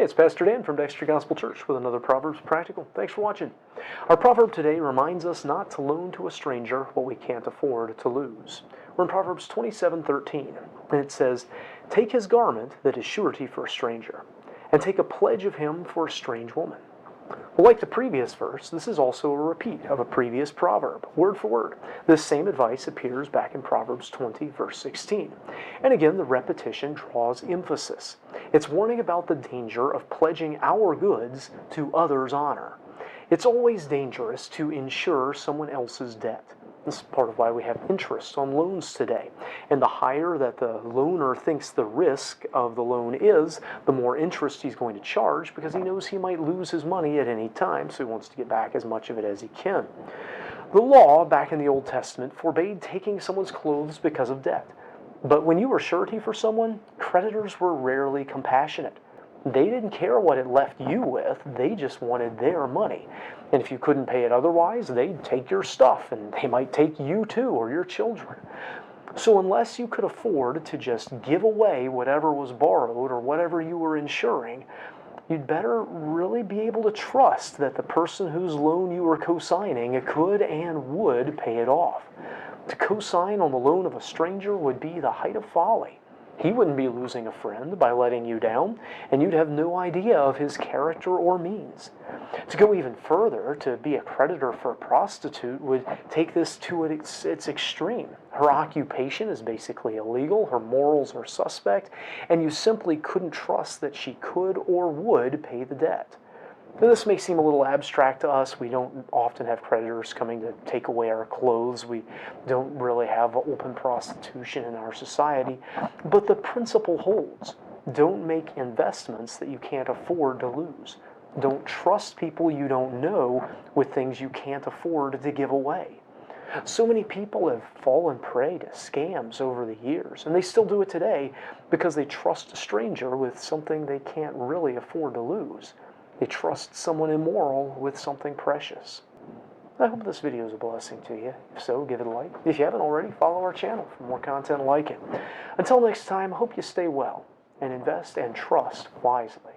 Hey, it's Pastor Dan from Dexter Gospel Church with another Proverbs Practical. Thanks for watching. Our proverb today reminds us not to loan to a stranger what we can't afford to lose. We're in Proverbs 27:13, and it says, "Take his garment that is surety for a stranger, and take a pledge of him for a strange woman." Well, like the previous verse, this is also a repeat of a previous proverb, word for word. This same advice appears back in Proverbs 20, verse 16. And again, the repetition draws emphasis. It's warning about the danger of pledging our goods to others' honor. It's always dangerous to insure someone else's debt. This is part of why we have interest on loans today. And the higher that the loaner thinks the risk of the loan is, the more interest he's going to charge because he knows he might lose his money at any time, so he wants to get back as much of it as he can. The law back in the Old Testament forbade taking someone's clothes because of debt. But when you were surety for someone, creditors were rarely compassionate. They didn't care what it left you with, they just wanted their money. And if you couldn't pay it otherwise, they'd take your stuff, and they might take you too, or your children. So unless you could afford to just give away whatever was borrowed or whatever you were insuring, you'd better really be able to trust that the person whose loan you were co-signing could and would pay it off. To co-sign on the loan of a stranger would be the height of folly. He wouldn't be losing a friend by letting you down, and you'd have no idea of his character or means. To go even further, to be a creditor for a prostitute would take this to its extreme. Her occupation is basically illegal, her morals are suspect, and you simply couldn't trust that she could or would pay the debt. Now, this may seem a little abstract to us. We don't often have creditors coming to take away our clothes. We don't really have open prostitution in our society. But the principle holds. Don't make investments that you can't afford to lose. Don't trust people you don't know with things you can't afford to give away. So many people have fallen prey to scams over the years, and they still do it today because they trust a stranger with something they can't really afford to lose. They trust someone immoral with something precious. I hope this video is a blessing to you. If so, give it a like. If you haven't already, follow our channel for more content like it. Until next time, I hope you stay well and invest and trust wisely.